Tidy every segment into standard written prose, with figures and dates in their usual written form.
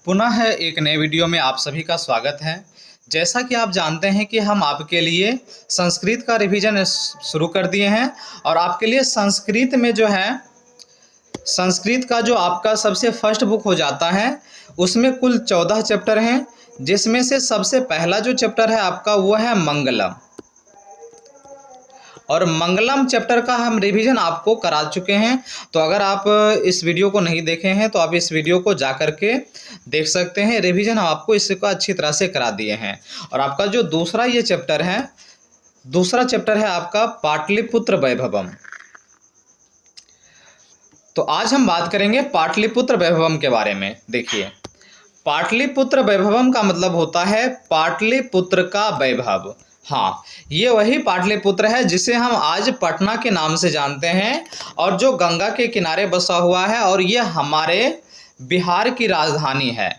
पुनः एक नए वीडियो में आप सभी का स्वागत है। जैसा कि आप जानते हैं कि हम आपके लिए संस्कृत का रिवीजन शुरू कर दिए हैं और आपके लिए संस्कृत में जो है संस्कृत का जो आपका सबसे फर्स्ट बुक हो जाता है उसमें कुल 14 चैप्टर हैं, जिसमें से सबसे पहला जो चैप्टर है आपका वो है मंगलम। और मंगलम चैप्टर का हम रिवीजन आपको करा चुके हैं, तो अगर आप इस वीडियो को नहीं देखे हैं तो आप इस वीडियो को जा कर के देख सकते हैं। रिवीजन हम आपको इसको अच्छी तरह से करा दिए हैं। और आपका जो दूसरा चैप्टर है आपका पाटलिपुत्र वैभवम। तो आज हम बात करेंगे पाटलिपुत्र वैभवम के बारे में। देखिए, पाटलिपुत्र वैभवम का मतलब होता है पाटलिपुत्र का वैभव। हाँ, ये वही पाटलिपुत्र है जिसे हम आज पटना के नाम से जानते हैं और जो गंगा के किनारे बसा हुआ है, और ये हमारे बिहार की राजधानी है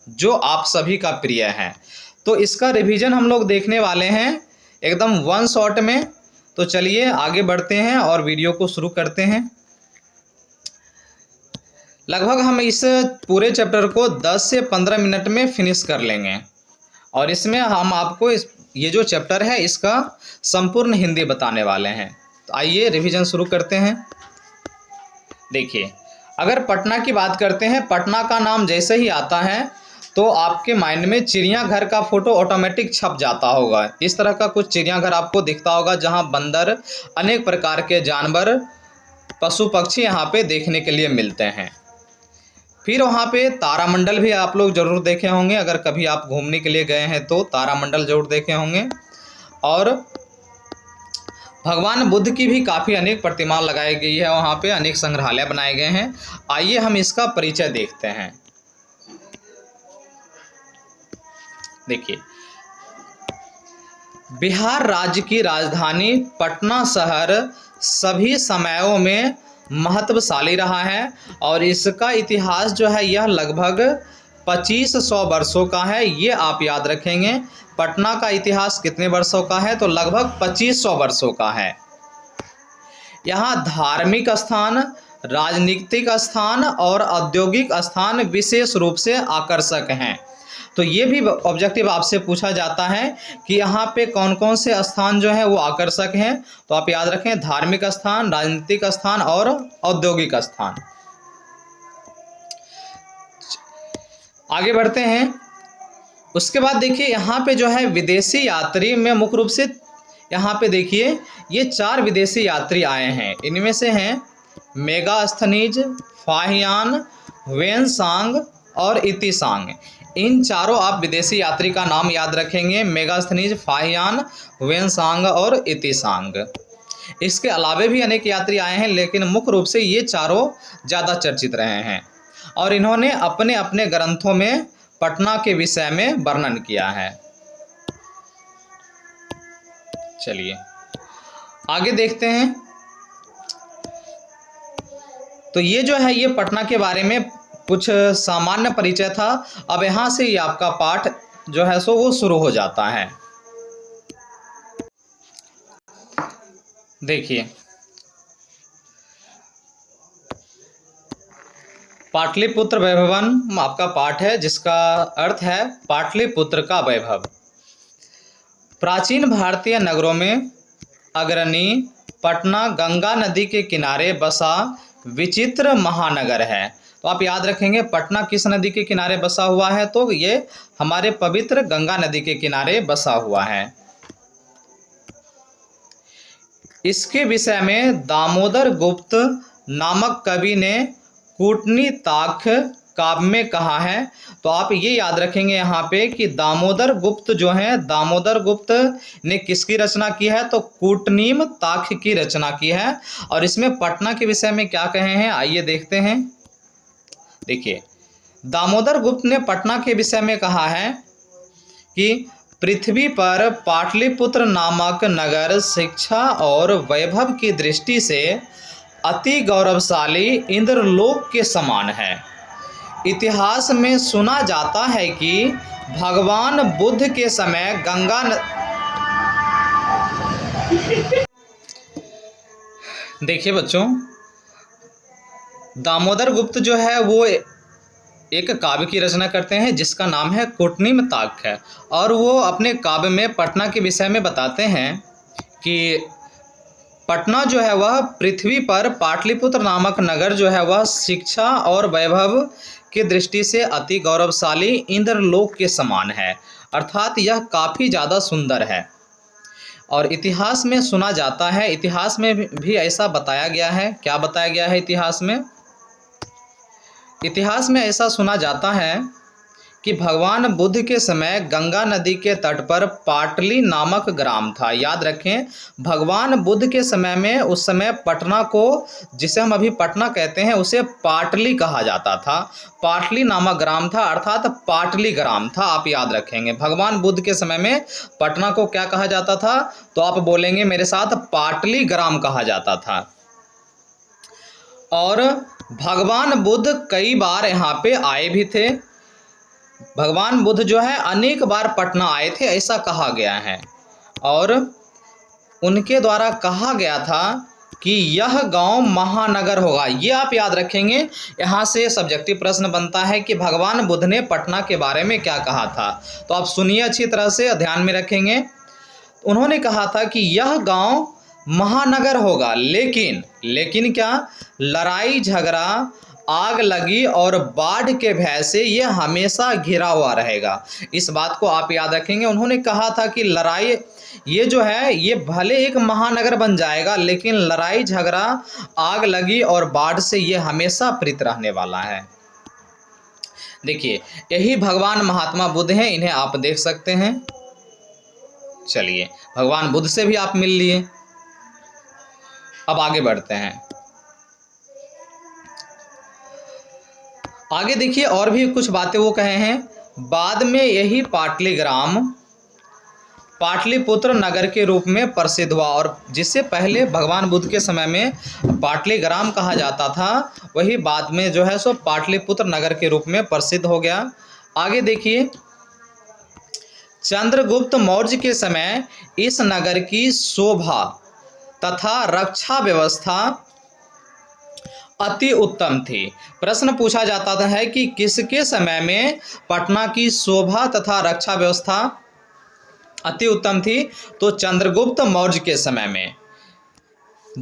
जो आप सभी का प्रिय है। तो इसका रिवीजन हम लोग देखने वाले हैं एकदम वन शॉट में। तो चलिए आगे बढ़ते हैं और वीडियो को शुरू करते हैं। लगभग हम इस पूरे चैप्टर को 10 से 15 मिनट में फिनिश कर लेंगे और इसमें हम आपको ये जो चैप्टर है इसका संपूर्ण हिंदी बताने वाले हैं। तो आइए रिवीजन शुरू करते हैं। देखिए, अगर पटना की बात करते हैं, पटना का नाम जैसे ही आता है तो आपके माइंड में चिड़ियाघर का फोटो ऑटोमेटिक छप जाता होगा। इस तरह का कुछ चिड़ियाघर आपको दिखता होगा जहां बंदर, अनेक प्रकार के जानवर, पशु पक्षी यहाँ पे देखने के लिए मिलते हैं। फिर वहाँ पे तारामंडल भी आप लोग ज़रूर देखे होंगे, अगर कभी आप घूमने के लिए गए हैं तो तारामंडल ज़रूर देखे होंगे। और भगवान बुद्ध की भी काफ़ी अनेक प्रतिमा लगाई गई है, वहाँ पे अनेक संग्रहालय बनाए गए हैं। आइए हम इसका परिचय देखते हैं। देखिए, बिहार राज्य की राजधानी पटना शहर सभी समयों में महत्वशाली रहा है और इसका इतिहास जो है यह लगभग 2500 वर्षों का है। ये आप याद रखेंगे, पटना का इतिहास कितने वर्षों का है, तो लगभग 2500 वर्षों का है। यहाँ धार्मिक स्थान, राजनीतिक स्थान और औद्योगिक स्थान विशेष रूप से आकर्षक हैं। तो ये भी ऑब्जेक्टिव आपसे पूछा जाता है कि यहाँ पे कौन कौन से स्थान जो है वो आकर्षक हैं। तो आप याद रखें, धार्मिक स्थान, राजनीतिक स्थान और औद्योगिक स्थान। आगे बढ़ते हैं। उसके बाद देखिए, यहाँ पे जो है विदेशी यात्री में मुख्य रूप से यहाँ पे देखिए ये 4 विदेशी यात्री आए हैं। इनमें से हैं मेगास्थनीज, फाहियान, वेनसांग और इतिसांग। इन चारों आप विदेशी यात्री का नाम याद रखेंगे, मेगास्थनीज, फाहियान, वेनसांग और इतिसांग। इसके अलावे भी अनेक यात्री आए हैं, लेकिन मुख्य रूप से ये चारों ज़्यादा चर्चित रहे हैं और इन्होंने अपने अपने ग्रंथों में पटना के विषय में वर्णन किया है। चलिए आगे देखते हैं। तो ये जो है ये पटना के बारे में कुछ सामान्य परिचय था। अब यहाँ से ये आपका पाठ जो है सो वो शुरू हो जाता है। देखिए, पाटलिपुत्र वैभवम आपका पाठ है जिसका अर्थ है पाटलिपुत्र का वैभव। प्राचीन भारतीय नगरों में अग्रणी पटना गंगा नदी के किनारे बसा विचित्र महानगर है। तो आप याद रखेंगे, पटना किस नदी के किनारे बसा हुआ है, तो ये हमारे पवित्र गंगा नदी के किनारे बसा हुआ है। इसके विषय में दामोदर गुप्त नामक कवि ने कूटनीताक्ष काव्य में कहा है। तो आप ये याद रखेंगे यहाँ पे कि दामोदर गुप्त जो हैं, दामोदर गुप्त ने किसकी रचना की है, तो कूटनीम ताक्ष की रचना की है। और इसमें पटना के विषय में क्या कहे हैं, आइए देखते हैं। देखिए, दामोदर गुप्त ने पटना के विषय में कहा है कि पृथ्वी पर पाटलिपुत्र नामक नगर शिक्षा और वैभव की दृष्टि से अति गौरवशाली इंद्रलोक के समान है। इतिहास में सुना जाता है कि भगवान बुद्ध के समय गंगा देखिए बच्चों, दामोदर गुप्त जो है वो एक काव्य की रचना करते हैं जिसका नाम है कूटनीम ताक्ष, और वो अपने काव्य में पटना के विषय में बताते हैं कि पटना जो है वह पृथ्वी पर पाटलिपुत्र नामक नगर जो है वह शिक्षा और वैभव की दृष्टि से अति गौरवशाली इंद्रलोक के समान है, अर्थात यह काफ़ी ज़्यादा सुंदर है। और इतिहास में सुना जाता है, इतिहास में भी ऐसा बताया गया है। क्या बताया गया है इतिहास में? इतिहास में ऐसा सुना जाता है कि भगवान बुद्ध के समय गंगा नदी के तट पर पाटली नामक ग्राम था। याद रखें, भगवान बुद्ध के समय में, उस समय पटना को, जिसे हम अभी पटना कहते हैं, उसे पाटली कहा जाता था। पाटली नामक ग्राम था, अर्थात पाटली ग्राम था। आप याद रखेंगे, भगवान बुद्ध के समय में पटना को क्या कहा जाता था? तो आप बोलेंगे मेरे साथ, पाटली ग्राम कहा जाता था। और भगवान बुद्ध कई बार यहाँ पे आए भी थे। भगवान बुद्ध जो है अनेक बार पटना आए थे, ऐसा कहा गया है। और उनके द्वारा कहा गया था कि यह गांव महानगर होगा। ये आप याद रखेंगे। यहाँ से सब्जेक्टिव प्रश्न बनता है कि भगवान बुद्ध ने पटना के बारे में क्या कहा था। तो आप सुनिए अच्छी तरह से, ध्यान में रखेंगे। उन्होंने कहा था कि यह गांव महानगर होगा, लेकिन क्या, लड़ाई झगड़ा, आग लगी और बाढ़ के भय से ये हमेशा घिरा हुआ रहेगा। इस बात को आप याद रखेंगे। उन्होंने कहा था कि लड़ाई, ये जो है ये भले एक महानगर बन जाएगा, लेकिन लड़ाई झगड़ा, आग लगी और बाढ़ से ये हमेशा प्रीत रहने वाला है। देखिए, यही भगवान महात्मा बुद्ध हैं, इन्हें आप देख सकते हैं। चलिए, भगवान बुद्ध से भी आप मिल लिए। अब आगे बढ़ते हैं। आगे देखिए, और भी कुछ बातें वो कहे हैं। बाद में यही पाटली ग्राम पाटलिपुत्र नगर के रूप में प्रसिद्ध हुआ, और जिससे पहले भगवान बुद्ध के समय में पाटली ग्राम कहा जाता था, वही बाद में जो है सो पाटलिपुत्र नगर के रूप में प्रसिद्ध हो गया। आगे देखिए, चंद्रगुप्त मौर्य के समय इस नगर की शोभा तथा रक्षा व्यवस्था अति उत्तम थी। प्रश्न पूछा जाता है कि किसके समय में पटना की शोभा तथा रक्षा व्यवस्था अति उत्तम थी? तो चंद्रगुप्त मौर्य के समय में,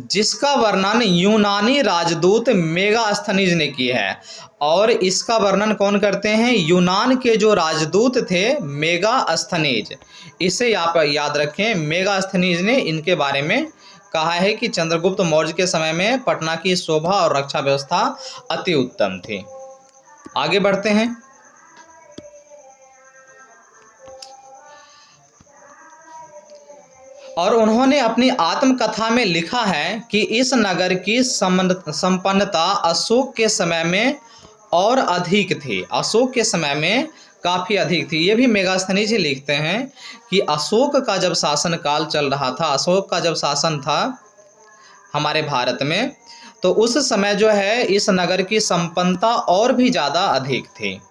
जिसका वर्णन यूनानी राजदूत मेगास्थनीज ने किया है। और इसका वर्णन कौन करते हैं? यूनान के जो राजदूत थे मेगास्थनीज। इसे आप याद रखें, मेगास्थनीज ने इनके बारे में कहा है कि चंद्रगुप्त मौर्य के समय में पटना की शोभा और रक्षा व्यवस्था अति उत्तम थी। आगे बढ़ते हैं। और उन्होंने अपनी आत्मकथा में लिखा है कि इस नगर की संपन्नता अशोक के समय में और अधिक थी। अशोक के समय में काफ़ी अधिक थी। ये भी मेगास्थनीज ही लिखते हैं कि अशोक का जब शासन काल चल रहा था, अशोक का जब शासन था हमारे भारत में, तो उस समय जो है इस नगर की संपन्नता और भी ज़्यादा अधिक थी।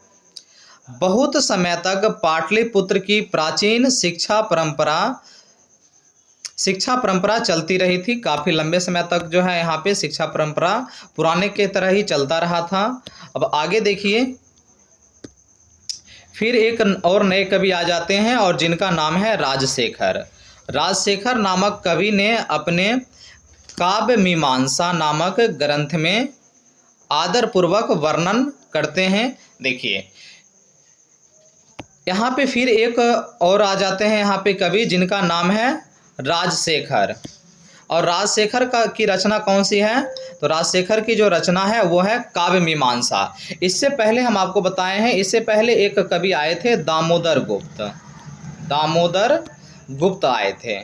बहुत समय तक पाटलिपुत्र की प्राचीन शिक्षा परंपरा चलती रही थी। काफ़ी लंबे समय तक जो है यहाँ पे शिक्षा परंपरा पुराने के तरह ही चलता रहा था। अब आगे देखिए, फिर एक और नए कवि आ जाते हैं, और जिनका नाम है राजशेखर। राजशेखर नामक कवि ने अपने काव्य मीमांसा नामक ग्रंथ में आदरपूर्वक वर्णन करते हैं। देखिए, यहाँ पे फिर एक और आ जाते हैं यहाँ पे कवि, जिनका नाम है राजशेखर। और राजशेखर की रचना कौन सी है? तो राजशेखर की जो रचना है वो है काव्य मीमांसा। इससे पहले हम आपको बताए हैं, इससे पहले एक कवि आए थे दामोदर गुप्त आए थे।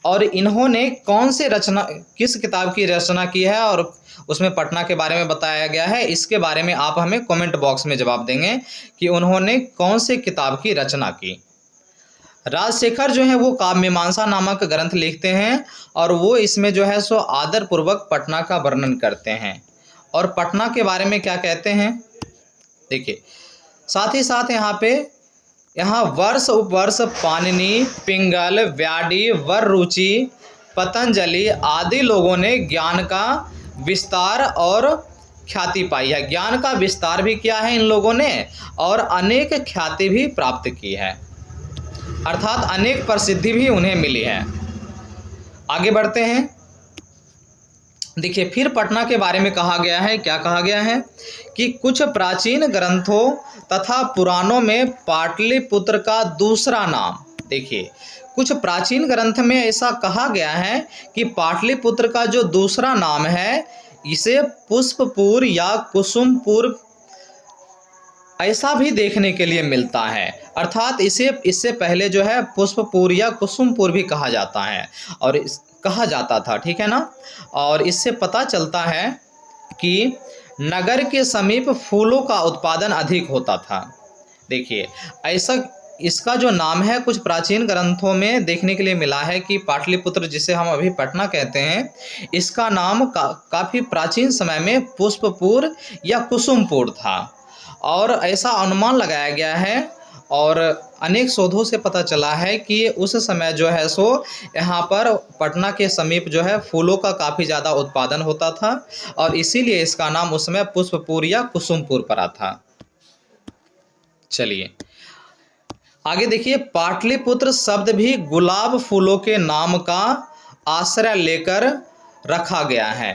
और इन्होंने किस किताब की रचना की है और उसमें पटना के बारे में बताया गया है, इसके बारे में आप हमें कमेंट बॉक्स में जवाब देंगे कि उन्होंने कौन से किताब की रचना की। राजशेखर जो है वो काव्य मीमांसा नामक ग्रंथ लिखते हैं, और वो इसमें जो है सो आदरपूर्वक पटना का वर्णन करते हैं। और पटना के बारे में क्या कहते हैं देखिए। साथ ही साथ यहाँ वर्ष उपवर्ष पाणिनि, पिंगल, व्याडी, वररुचि, पतंजलि आदि लोगों ने ज्ञान का विस्तार और ख्याति पाई है, ज्ञान का विस्तार भी किया है इन लोगों ने और अनेक ख्याति भी प्राप्त की है, अर्थात अनेक प्रसिद्धि भी उन्हें मिली है। आगे बढ़ते हैं। देखिए फिर पटना के बारे में कहा गया है, क्या कहा गया है कि कुछ प्राचीन ग्रंथों तथा पुराणों में पाटलिपुत्र का दूसरा नाम, देखिए कुछ प्राचीन ग्रंथ में ऐसा कहा गया है कि पाटलिपुत्र का जो दूसरा नाम है इसे पुष्पपुर या कुसुमपुर ऐसा भी देखने के लिए मिलता है, अर्थात इससे पहले जो है पुष्पपुर या कुसुमपुर भी कहा जाता है और कहा जाता था, ठीक है ना। और इससे पता चलता है कि नगर के समीप फूलों का उत्पादन अधिक होता था। देखिए ऐसा इसका जो नाम है कुछ प्राचीन ग्रंथों में देखने के लिए मिला है कि पाटलिपुत्र, जिसे हम अभी पटना कहते हैं, इसका नाम काफ़ी प्राचीन समय में पुष्पपुर या कुसुमपुर था और ऐसा अनुमान लगाया गया है और अनेक शोधों से पता चला है कि उस समय जो है सो यहाँ पर पटना के समीप जो है फूलों का काफ़ी ज़्यादा उत्पादन होता था और इसीलिए इसका नाम उस समय पुष्पपुर या कुसुमपुर पड़ा था। चलिए आगे देखिए, पाटलिपुत्र शब्द भी गुलाब फूलों के नाम का आश्रय लेकर रखा गया है,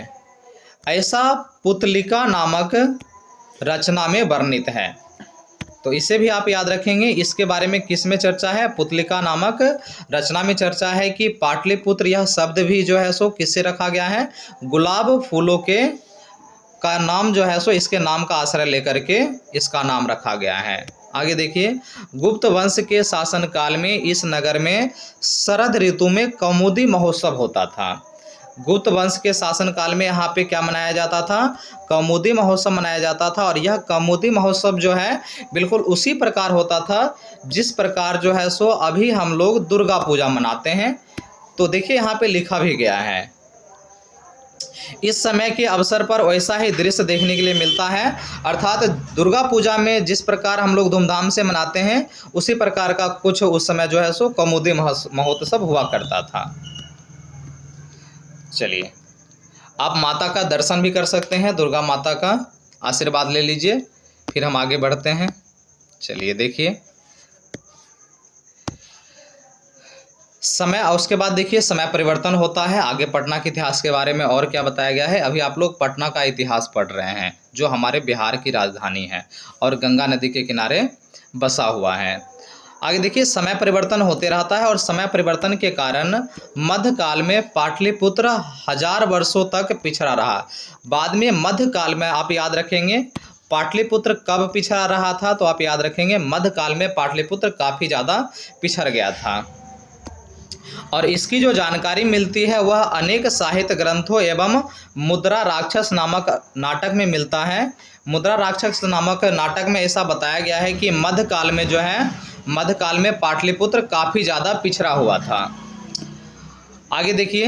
ऐसा पुतलिका नामक रचना में वर्णित है। तो इसे भी आप याद रखेंगे। इसके बारे में किस में चर्चा है? पुतलिका नामक रचना में चर्चा है कि पाटलिपुत्र यह शब्द भी जो है सो किससे रखा गया है, गुलाब फूलों के का नाम जो है सो इसके नाम का आश्रय लेकर के इसका नाम रखा गया है। आगे देखिए, गुप्त वंश के शासनकाल में इस नगर में शरद ऋतु में कौमुदी महोत्सव होता था। गुप्त वंश के शासनकाल में यहाँ पे क्या मनाया जाता था? कौमुदी महोत्सव मनाया जाता था और यह कौमुदी महोत्सव जो है बिल्कुल उसी प्रकार होता था जिस प्रकार जो है सो अभी हम लोग दुर्गा पूजा मनाते हैं। तो देखिए यहाँ पे लिखा भी गया है, इस समय के अवसर पर वैसा ही दृश्य देखने के लिए मिलता है, अर्थात दुर्गा पूजा में जिस प्रकार हम लोग धूमधाम से मनाते हैं उसी प्रकार का कुछ उस समय जो है सो कौमुदी महोत्सव हुआ करता था। चलिए, आप माता का दर्शन भी कर सकते हैं, दुर्गा माता का आशीर्वाद ले लीजिए, फिर हम आगे बढ़ते हैं। चलिए देखिए समय, और उसके बाद देखिए समय परिवर्तन होता है। आगे पटना के इतिहास के बारे में और क्या बताया गया है। अभी आप लोग पटना का इतिहास पढ़ रहे हैं जो हमारे बिहार की राजधानी है और गंगा नदी के किनारे बसा हुआ है। आगे देखिए, समय परिवर्तन होते रहता है और समय परिवर्तन के कारण मध्यकाल में पाटलिपुत्र 1000 वर्षों तक पिछड़ा रहा। बाद में मध्यकाल में आप याद रखेंगे पाटलिपुत्र कब पिछड़ा रहा था, तो आप याद रखेंगे मध्यकाल में पाटलिपुत्र काफ़ी ज़्यादा पिछड़ गया था। और इसकी जो जानकारी मिलती है वह अनेक साहित्य ग्रंथों एवं मुद्रा राक्षस नामक नाटक में मिलता है। मुद्रा राक्षस नामक नाटक में ऐसा बताया गया है कि मध्यकाल में जो है मध्यकाल में पाटलिपुत्र काफ़ी ज़्यादा पिछड़ा हुआ था। आगे देखिए,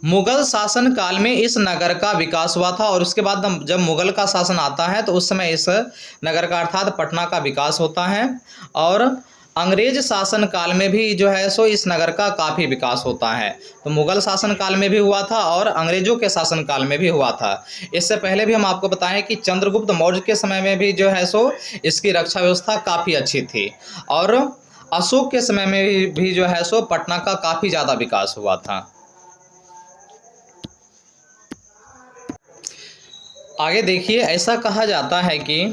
मुगल शासन काल में इस नगर का विकास हुआ था और उसके बाद जब मुगल का शासन आता है तो उस समय इस नगर का अर्थात पटना का विकास होता है और अंग्रेज शासन काल में भी जो है सो इस नगर का काफ़ी विकास होता है। तो मुगल शासन काल में भी हुआ था और अंग्रेजों के शासन काल में भी हुआ था। इससे पहले भी हम आपको बताएं कि चंद्रगुप्त मौर्य के समय में भी जो है सो इसकी रक्षा व्यवस्था काफ़ी अच्छी थी और अशोक के समय में भी जो है सो पटना का काफ़ी ज़्यादा विकास हुआ था। आगे देखिए, ऐसा कहा जाता है कि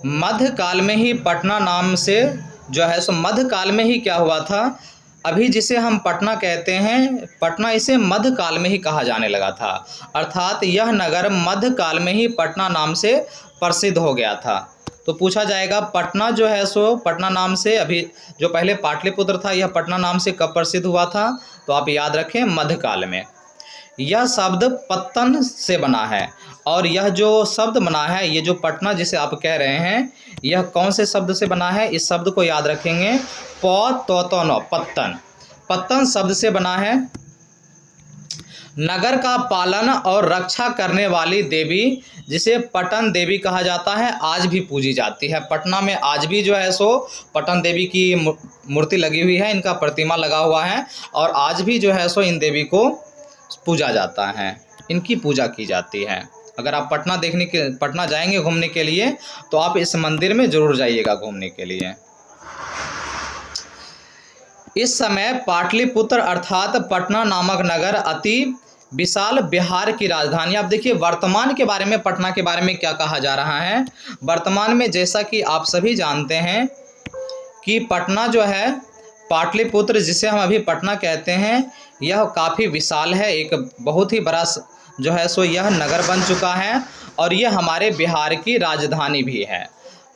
मध्यकाल में ही पटना नाम से जो है सो मध्यकाल में ही क्या हुआ था, अभी जिसे हम पटना कहते हैं पटना इसे मध्यकाल में ही कहा जाने लगा था, अर्थात यह नगर मध्यकाल में ही पटना नाम से प्रसिद्ध हो गया था। तो पूछा जाएगा पटना जो है सो पटना नाम से अभी जो पहले पाटलिपुत्र था यह पटना नाम से कब प्रसिद्ध हुआ था, तो आप याद रखें मध्यकाल में। यह शब्द पत्तन से बना है और यह जो शब्द बना है ये जो पटना जिसे आप कह रहे हैं यह कौन से शब्द से बना है, इस शब्द को याद रखेंगे पत्तन। पत्तन शब्द से बना है। नगर का पालन और रक्षा करने वाली देवी जिसे पटन देवी कहा जाता है आज भी पूजी जाती है। पटना में आज भी जो है सो पटन देवी की मूर्ति लगी हुई है, इनका प्रतिमा लगा हुआ है और आज भी जो है सो इन देवी को पूजा जाता है, इनकी पूजा की जाती है। अगर आप पटना जाएंगे घूमने के लिए तो आप इस मंदिर में ज़रूर जाइएगा घूमने के लिए। इस समय पाटलिपुत्र अर्थात पटना नामक नगर अति विशाल बिहार की राजधानी। आप देखिए वर्तमान के बारे में, पटना के बारे में क्या कहा जा रहा है। वर्तमान में जैसा कि आप सभी जानते हैं कि पटना जो है, पाटलिपुत्र जिसे हम अभी पटना कहते हैं, यह काफ़ी विशाल है, एक बहुत ही बड़ा जो है सो यह नगर बन चुका है और यह हमारे बिहार की राजधानी भी है।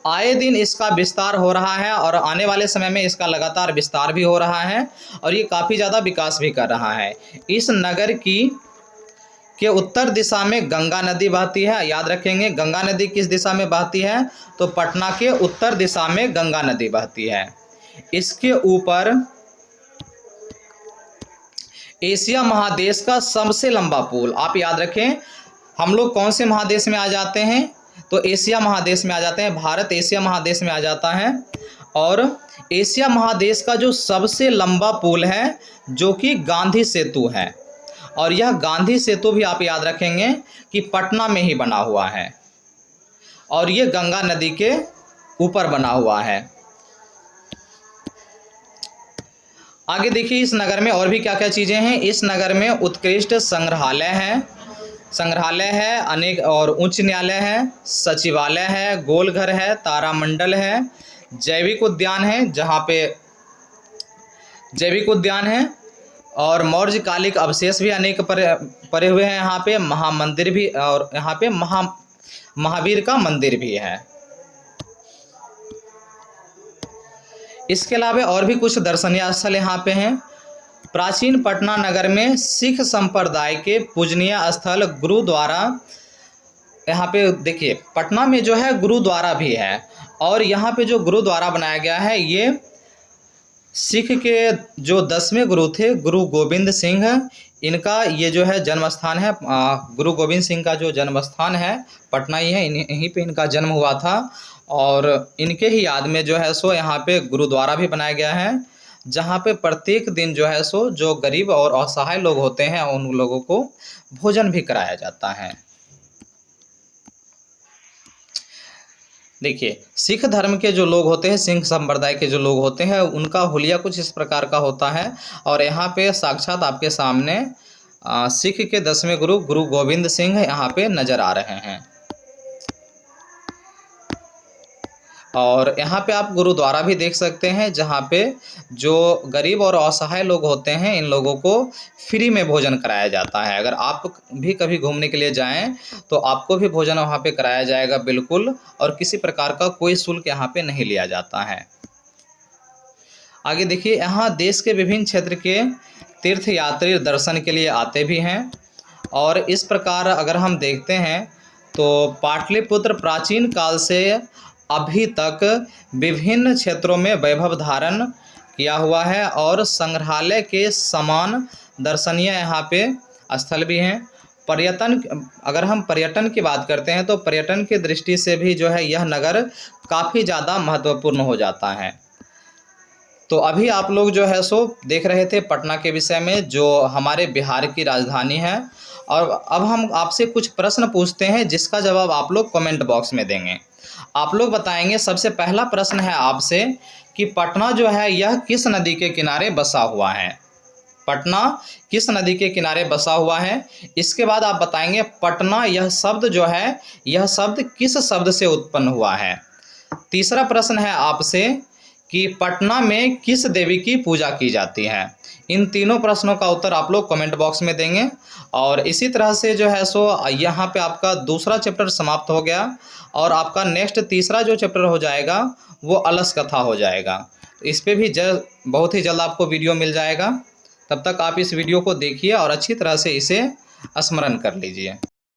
आए दिन इसका विस्तार हो रहा है और आने वाले समय में इसका लगातार विस्तार भी हो रहा है और ये काफ़ी ज़्यादा विकास भी कर रहा है। इस नगर के उत्तर दिशा में गंगा नदी बहती है। याद रखेंगे, गंगा नदी किस दिशा में बहती है, तो पटना के उत्तर दिशा में गंगा नदी बहती है। इसके ऊपर एशिया महादेश का सबसे लंबा पुल। आप याद रखें, हम लोग कौन से महादेश में आ जाते हैं, तो एशिया महादेश में आ जाते हैं। भारत एशिया महादेश में आ जाता है और एशिया महादेश का जो सबसे लंबा पुल है जो कि गांधी सेतु है, और यह गांधी सेतु भी आप याद रखेंगे कि पटना में ही बना हुआ है और ये गंगा नदी के ऊपर बना हुआ है। आगे देखिए इस नगर में और भी क्या क्या चीज़ें हैं। इस नगर में उत्कृष्ट संग्रहालय है अनेक, और उच्च न्यायालय है, सचिवालय है, गोलघर है, तारामंडल है, जैविक उद्यान है, जहाँ पे जैविक उद्यान है, और मौर्य कालिक अवशेष भी अनेक पड़े हुए हैं यहाँ पे। महामंदिर भी, और यहाँ पे महावीर का मंदिर भी है। इसके अलावा और भी कुछ दर्शनीय स्थल यहाँ पे हैं। प्राचीन पटना नगर में सिख संप्रदाय के पूजनीय स्थल गुरुद्वारा, यहाँ पे देखिए पटना में जो है गुरुद्वारा भी है, और यहाँ पे जो गुरुद्वारा बनाया गया है ये सिख के जो 10वें गुरु थे, गुरु गोविंद सिंह, इनका ये जो है जन्म स्थान है। गुरु गोविंद सिंह का जो जन्म स्थान है पटना ही है, यहीं पे इनका जन्म हुआ था और इनके ही याद में जो है सो यहाँ पे गुरुद्वारा भी बनाया गया है, जहाँ पे प्रत्येक दिन जो है सो जो गरीब और असहाय लोग होते हैं उन लोगों को भोजन भी कराया जाता है। देखिए सिख धर्म के जो लोग होते हैं, सिख संप्रदाय के जो लोग होते हैं, उनका हुलिया कुछ इस प्रकार का होता है, और यहाँ पे साक्षात आपके सामने सिख के 10वें गुरु गुरु गोविंद सिंह यहाँ पे नज़र आ रहे हैं। और यहाँ पे आप गुरुद्वारा भी देख सकते हैं, जहाँ पे जो गरीब और असहाय लोग होते हैं इन लोगों को फ्री में भोजन कराया जाता है। अगर आप भी कभी घूमने के लिए जाएं तो आपको भी भोजन वहाँ पे कराया जाएगा बिल्कुल, और किसी प्रकार का कोई शुल्क यहाँ पे नहीं लिया जाता है। आगे देखिए, यहाँ देश के विभिन्न क्षेत्र के तीर्थयात्री दर्शन के लिए आते भी हैं, और इस प्रकार अगर हम देखते हैं तो पाटलिपुत्र प्राचीन काल से अभी तक विभिन्न क्षेत्रों में वैभव धारण किया हुआ है, और संग्रहालय के समान दर्शनीय यहाँ पे स्थल भी हैं। पर्यटन, अगर हम पर्यटन की बात करते हैं तो पर्यटन की दृष्टि से भी जो है यह नगर काफ़ी ज़्यादा महत्वपूर्ण हो जाता है। तो अभी आप लोग जो है सो देख रहे थे पटना के विषय में, जो हमारे बिहार की राजधानी है, और अब हम आपसे कुछ प्रश्न पूछते हैं जिसका जवाब आप लोग कमेंट बॉक्स में देंगे। आप लोग बताएंगे, सबसे पहला प्रश्न है आपसे कि पटना जो है यह किस नदी के किनारे बसा हुआ है। पटना किस नदी के किनारे बसा हुआ है। इसके बाद आप बताएंगे पटना यह शब्द जो है, यह शब्द किस शब्द से उत्पन्न हुआ है। तीसरा प्रश्न है आपसे कि पटना में किस देवी की पूजा की जाती है। इन तीनों प्रश्नों का उत्तर आप लोग कमेंट बॉक्स में देंगे। और इसी तरह से जो है सो यहाँ पे आपका दूसरा चैप्टर समाप्त हो गया, और आपका नेक्स्ट तीसरा जो चैप्टर हो जाएगा वो अलस कथा हो जाएगा। इस पे भी बहुत ही जल्द आपको वीडियो मिल जाएगा। तब तक आप इस वीडियो को देखिए और अच्छी तरह से इसे स्मरण कर लीजिए।